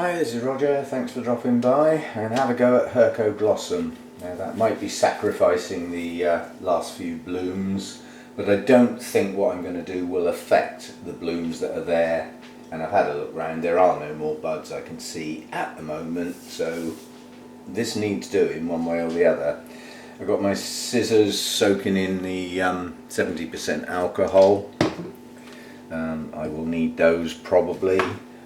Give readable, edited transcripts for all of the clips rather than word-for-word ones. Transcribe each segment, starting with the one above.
Hi, this is Roger, thanks for dropping by, and have a go at hercoglossum. Now that might be sacrificing the last few blooms, but I don't think what I'm going to do will affect the blooms that are there. And I've had a look round, there are no more buds I can see at the moment, so this needs doing one way or the other. I've got my scissors soaking in the 70% alcohol. I will need those probably.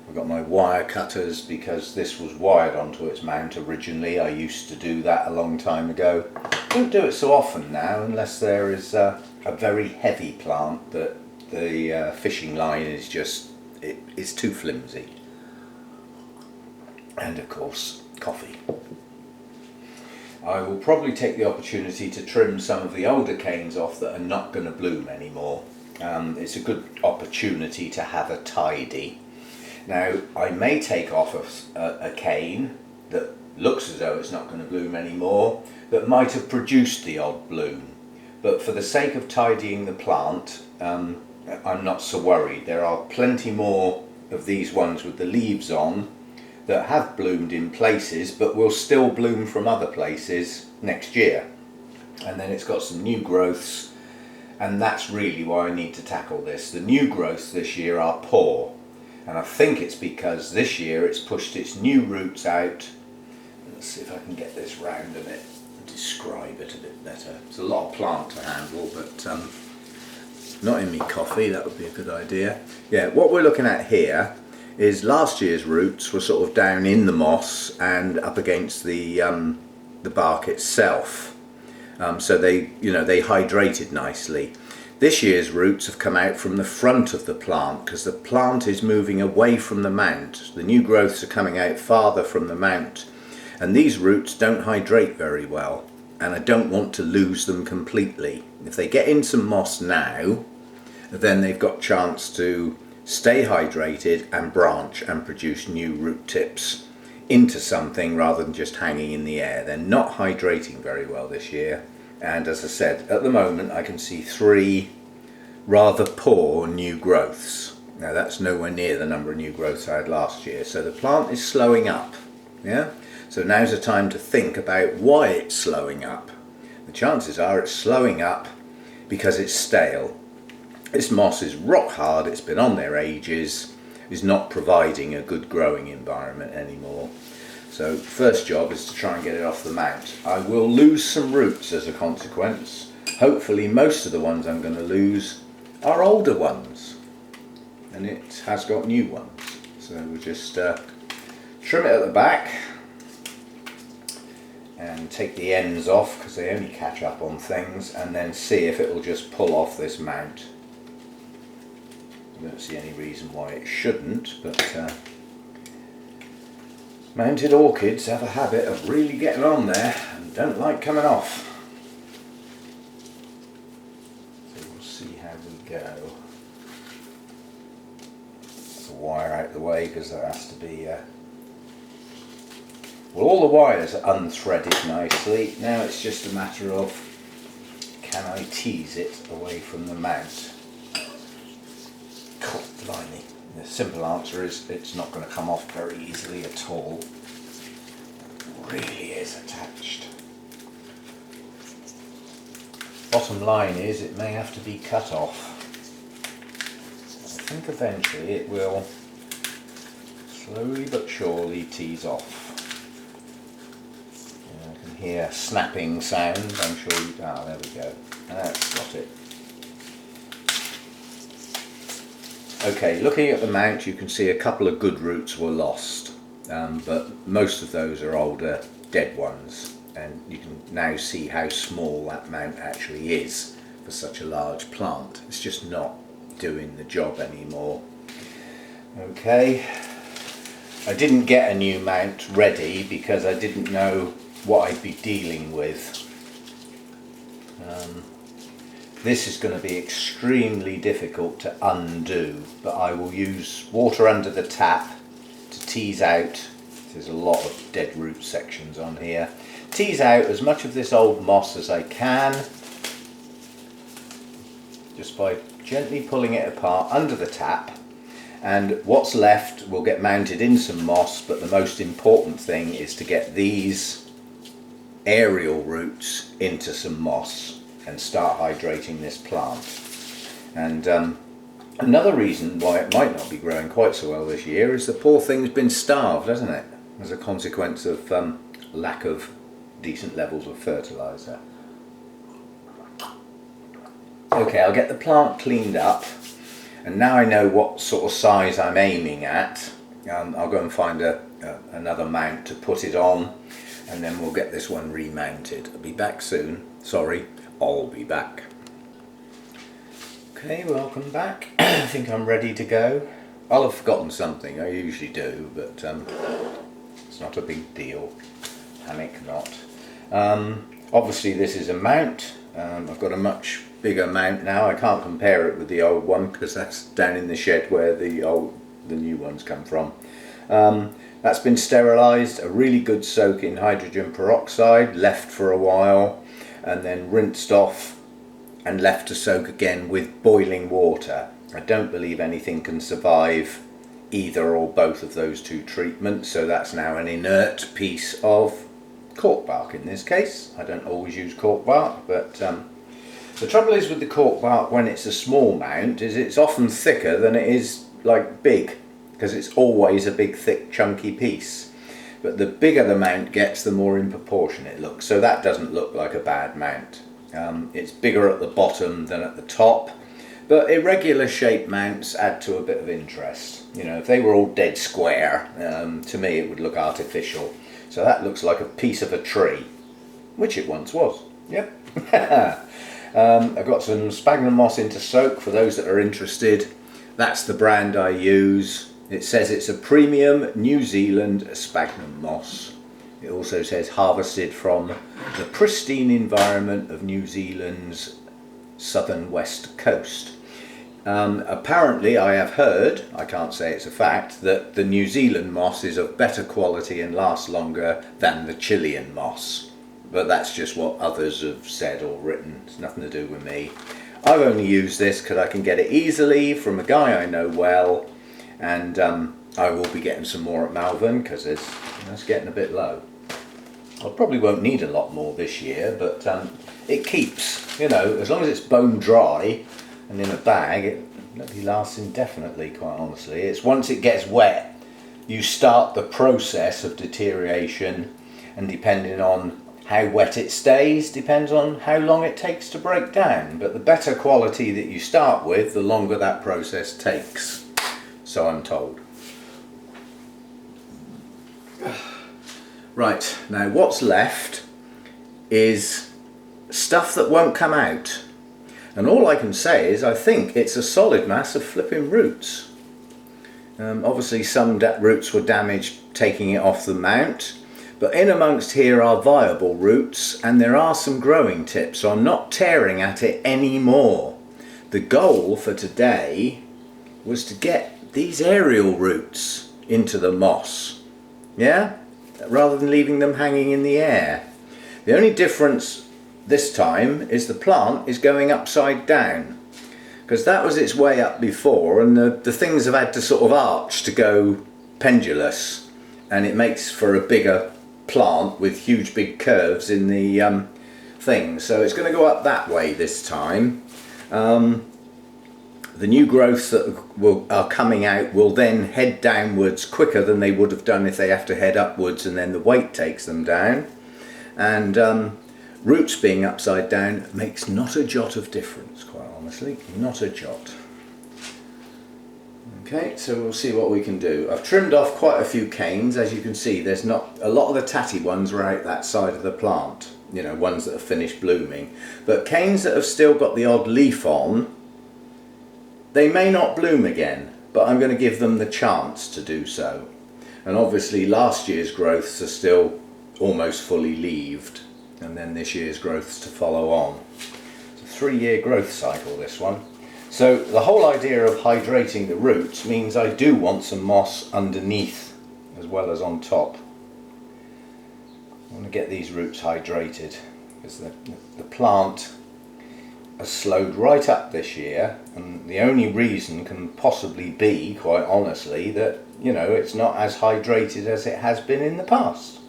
I've got my wire cutters because this was wired onto its mount originally. I used to do that a long time ago. Don't do it so often now unless there is a very heavy plant that the fishing line is just, it's too flimsy. And of course, coffee. I will probably take the opportunity to trim some of the older canes off that are not going to bloom anymore. It's a good opportunity to have a tidy. Now I may take off a cane that looks as though it's not going to bloom anymore, that might have produced the odd bloom, but for the sake of tidying the plant I'm not so worried. There are plenty more of these ones with the leaves on that have bloomed in places but will still bloom from other places next year, and then it's got some new growths, and that's really why I need to tackle this. The new growths this year are poor. And I think it's because this year it's pushed its new roots out. Let's see if I can get this round a bit and describe it a bit better. It's a lot of plant to handle, but not in me coffee, that would be a good idea. Yeah, what we're looking at here is last year's roots were sort of down in the moss and up against the bark itself. So they hydrated nicely. This year's roots have come out from the front of the plant because the plant is moving away from the mount. The new growths are coming out farther from the mount, and these roots don't hydrate very well, and I don't want to lose them completely. If they get in some moss now, then they've got a chance to stay hydrated and branch and produce new root tips into something rather than just hanging in the air. They're not hydrating very well this year. And as I said, at the moment I can see 3 rather poor new growths. Now that's nowhere near the number of new growths I had last year. So the plant is slowing up. Yeah. So now's the time to think about why it's slowing up. The chances are it's slowing up because it's stale. This moss is rock hard, it's been on there ages, is not providing a good growing environment anymore. So first job is to try and get it off the mount. I will lose some roots as a consequence. Hopefully most of the ones I'm going to lose are older ones, and it has got new ones. So we'll just trim it at the back and take the ends off because they only catch up on things, and then see if it will just pull off this mount. I don't see any reason why it shouldn't, but mounted orchids have a habit of really getting on there and don't like coming off. So we'll see how we go. Get the wire out of the way because there has to be well, all the wires are unthreaded nicely. Now it's just a matter of, can I tease it away from the mount? God, blimey. The simple answer is it's not going to come off very easily at all. It really is attached. Bottom line is it may have to be cut off. I think eventually it will slowly but surely tease off. I can hear snapping sound, I'm sure you... Ah, there we go. That's got it. Okay, looking at the mount you can see a couple of good roots were lost, but most of those are older dead ones, and you can now see how small that mount actually is for such a large plant. It's just not doing the job anymore. Okay, I didn't get a new mount ready because I didn't know what I'd be dealing with. This is going to be extremely difficult to undo, but I will use water under the tap to tease out, there's a lot of dead root sections on here, tease out as much of this old moss as I can, just by gently pulling it apart under the tap, and what's left will get mounted in some moss, but the most important thing is to get these aerial roots into some moss and start hydrating this plant. And another reason why it might not be growing quite so well this year is the poor thing's been starved, hasn't it, as a consequence of lack of decent levels of fertiliser. Okay, I'll get the plant cleaned up, and now I know what sort of size I'm aiming at. I'll go and find another mount to put it on, and then we'll get this one remounted. I'll be back soon. Sorry, I'll be back. Okay, welcome back. I think I'm ready to go. I'll have forgotten something, I usually do, but it's not a big deal. Panic not. Obviously this is a mount. I've got a much bigger mount now. I can't compare it with the old one because that's down in the shed where the new ones come from. That's been sterilised, a really good soak in hydrogen peroxide, left for a while, and then rinsed off and left to soak again with boiling water. I don't believe anything can survive either or both of those two treatments, so that's now an inert piece of cork bark in this case. I don't always use cork bark, but the trouble is with the cork bark when it's a small mount is it's often thicker than it is like big, because it's always a big thick chunky piece. But the bigger the mount gets, the more in proportion it looks, so that doesn't look like a bad mount. It's bigger at the bottom than at the top, but irregular shaped mounts add to a bit of interest. You know, if they were all dead square, to me it would look artificial. So that looks like a piece of a tree, which it once was. Yep. I've got some sphagnum moss into soak for those that are interested. That's the brand I use. It says it's a premium New Zealand sphagnum moss. It also says harvested from the pristine environment of New Zealand's southern west coast. Apparently I have heard, I can't say it's a fact, that the New Zealand moss is of better quality and lasts longer than the Chilean moss. But that's just what others have said or written. It's nothing to do with me. I've only used this because I can get it easily from a guy I know well, and I will be getting some more at Malvern because it's getting a bit low. I probably won't need a lot more this year, but it keeps, you know, as long as it's bone dry and in a bag, it lasts indefinitely, quite honestly. It's once it gets wet, you start the process of deterioration, and depending on how wet it stays, depends on how long it takes to break down. But the better quality that you start with, the longer that process takes, so I'm told. Right, now what's left is stuff that won't come out. And all I can say is I think it's a solid mass of flipping roots. Obviously some roots were damaged taking it off the mount, but in amongst here are viable roots and there are some growing tips, so I'm not tearing at it anymore. The goal for today was to get these aerial roots into the moss, yeah, rather than leaving them hanging in the air. The only difference this time is the plant is going upside down, because that was its way up before, and the things have had to sort of arch to go pendulous, and it makes for a bigger plant with huge big curves in the thing. So it's going to go up that way this time. The new growths that are coming out will then head downwards quicker than they would have done if they have to head upwards, and then the weight takes them down. And roots being upside down makes not a jot of difference, quite honestly, not a jot. Okay, so we'll see what we can do. I've trimmed off quite a few canes. As you can see, there's not a lot of the tatty ones were out that side of the plant, you know, ones that have finished blooming. But canes that have still got the odd leaf on, they may not bloom again, but I'm going to give them the chance to do so. And obviously last year's growths are still almost fully leaved, and then this year's growths to follow on. It's a 3-year growth cycle, this one. So the whole idea of hydrating the roots means I do want some moss underneath as well as on top. I want to get these roots hydrated because the plant has slowed right up this year, and the only reason can possibly be, quite honestly, that, you know, it's not as hydrated as it has been in the past.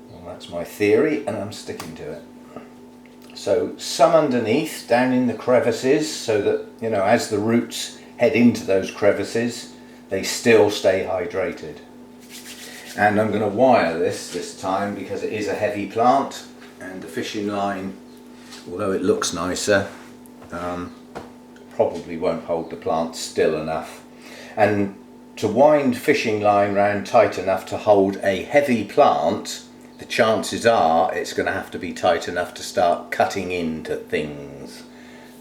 Well, that's my theory, and I'm sticking to it. So some underneath, down in the crevices, so that, you know, as the roots head into those crevices, they still stay hydrated. And I'm going to wire this time because it is a heavy plant, and the fishing line, although it looks nicer, probably won't hold the plant still enough. And to wind fishing line round tight enough to hold a heavy plant, the chances are it's going to have to be tight enough to start cutting into things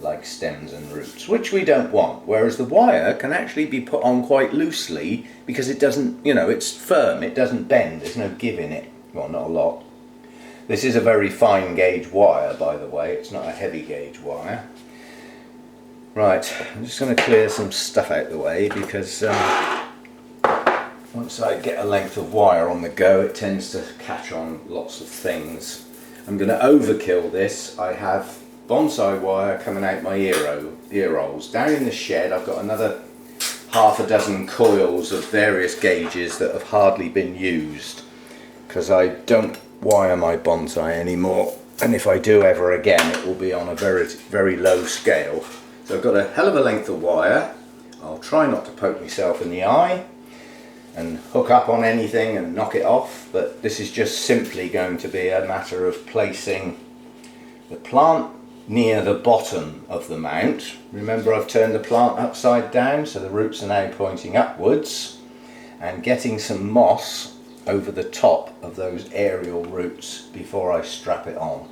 like stems and roots, which we don't want. Whereas the wire can actually be put on quite loosely because it doesn't, you know, it's firm, it doesn't bend, there's no give in it. Well, not a lot. This is a very fine gauge wire, by the way, it's not a heavy gauge wire. Right, I'm just going to clear some stuff out the way because once I get a length of wire on the go, it tends to catch on lots of things. I'm going to overkill this. I have bonsai wire coming out my ear rolls. Down in the shed I've got another half a dozen coils of various gauges that have hardly been used because I don't wire my bonsai anymore, and if I do ever again it will be on a very low scale. So I've got a hell of a length of wire. I'll try not to poke myself in the eye and hook up on anything and knock it off, but this is just simply going to be a matter of placing the plant near the bottom of the mount. Remember, I've turned the plant upside down so the roots are now pointing upwards, and getting some moss over the top of those aerial roots before I strap it on.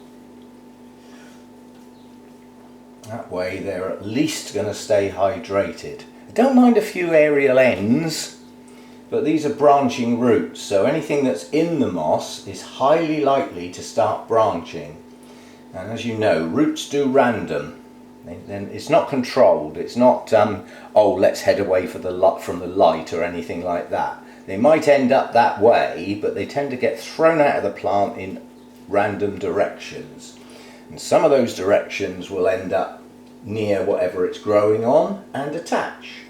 That way they're at least going to stay hydrated. I don't mind a few aerial ends, but these are branching roots, so anything that's in the moss is highly likely to start branching. And as you know, roots do random. Then it's not controlled. It's not oh, let's head away from the light or anything like that. They might end up that way, but they tend to get thrown out of the plant in random directions. And some of those directions will end up near whatever it's growing on and attach.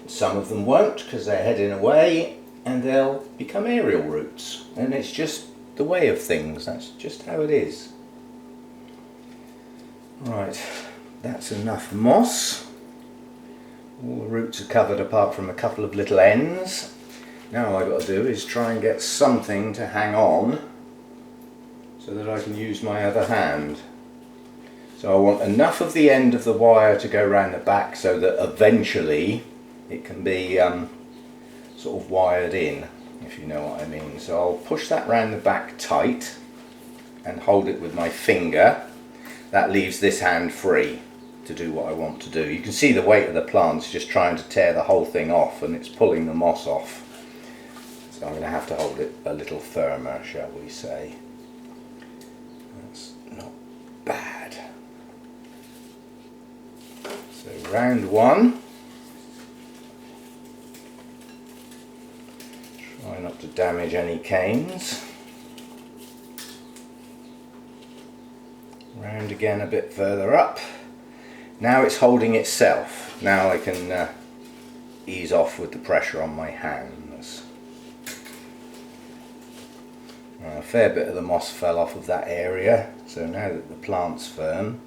Some of them won't because they're heading away and they'll become aerial roots. And it's just the way of things. That's just how it is. Right, that's enough moss. All the roots are covered apart from a couple of little ends. Now all I've got to do is try and get something to hang on so that I can use my other hand. So I want enough of the end of the wire to go around the back so that eventually it can be sort of wired in, if you know what I mean. So I'll push that round the back tight and hold it with my finger. That leaves this hand free to do what I want to do. You can see the weight of the plant's just trying to tear the whole thing off, and it's pulling the moss off. So I'm going to have to hold it a little firmer, shall we say. That's not bad. So round one. Try not to damage any canes. Round again a bit further up. Now it's holding itself. Now I can ease off with the pressure on my hands. A fair bit of the moss fell off of that area, so now that the plant's firm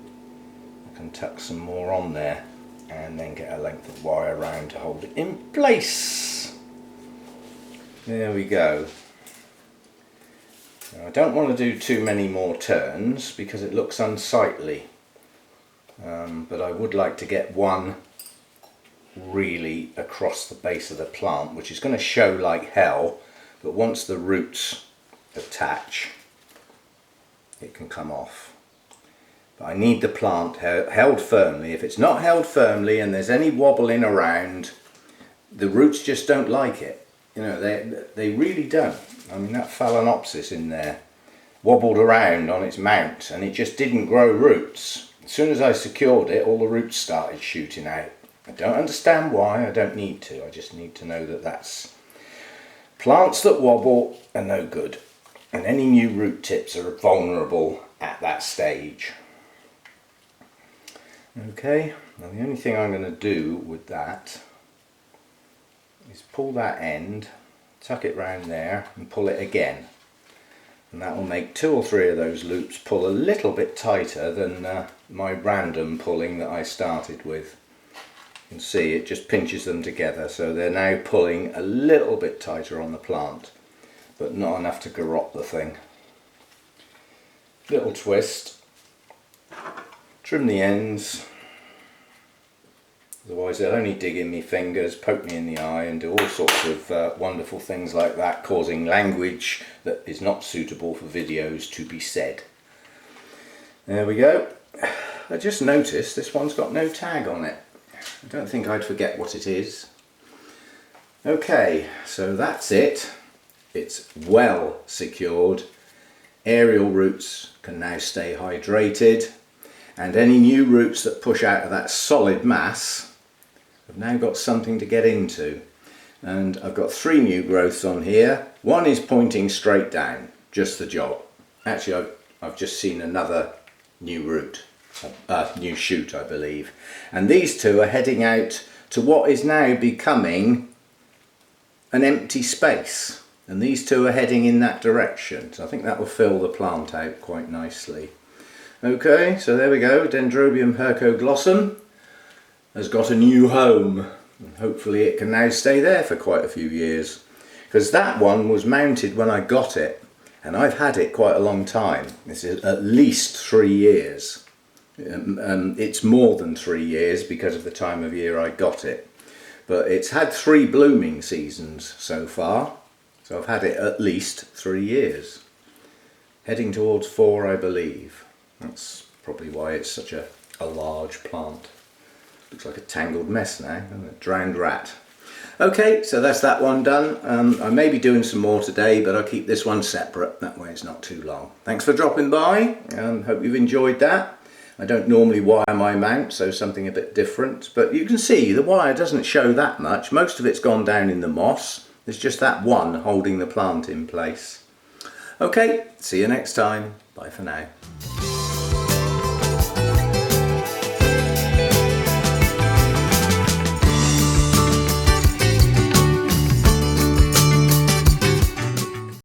I can tuck some more on there and then get a length of wire around to hold it in place. There we go. Now, I don't want to do too many more turns because it looks unsightly, but I would like to get one really across the base of the plant, which is going to show like hell, but once the roots attach it can come off. But I need the plant held firmly. If it's not held firmly and there's any wobbling around, the roots just don't like it. You know, they really don't. I mean, that Phalaenopsis in there wobbled around on its mount and it just didn't grow roots. As soon as I secured it, all the roots started shooting out. I don't understand why, I don't need to. I just need to know that that's plants that wobble are no good. And any new root tips are vulnerable at that stage. Okay, now the only thing I'm going to do with that is pull that end, tuck it round there and pull it again. And that will make 2 or 3 of those loops pull a little bit tighter than my random pulling that I started with. You can see it just pinches them together, so they're now pulling a little bit tighter on the plant, but not enough to garrot the thing. Little twist, trim the ends, otherwise they'll only dig in my fingers, poke me in the eye and do all sorts of wonderful things like that, causing language that is not suitable for videos to be said. There we go. I just noticed this one's got no tag on it. I don't think I'd forget what it is. Okay, so that's it. It's well secured. Aerial roots can now stay hydrated, and any new roots that push out of that solid mass have now got something to get into. And I've got 3 new growths on here. One is pointing straight down, just the job. Actually, I've just seen another new root, new shoot I believe. And these 2 are heading out to what is now becoming an empty space. And these 2 are heading in that direction, so I think that will fill the plant out quite nicely. Okay, so there we go. Dendrobium hercoglossum has got a new home, and hopefully it can now stay there for quite a few years, because that one was mounted when I got it, and I've had it quite a long time. This is at least 3 years. It's more than 3 years because of the time of year I got it, but it's had 3 blooming seasons so far. So I've had it at least 3 years. Heading towards 4, I believe. That's probably why it's such a large plant. Looks like a tangled mess now, doesn't it? Drowned rat. Okay, so that's that one done. I may be doing some more today, but I'll keep this one separate. That way it's not too long. Thanks for dropping by. Hope you've enjoyed that. I don't normally wire my mount, so something a bit different. But you can see the wire doesn't show that much. Most of it's gone down in the moss. There's just that one holding the plant in place. Okay, see you next time. Bye for now.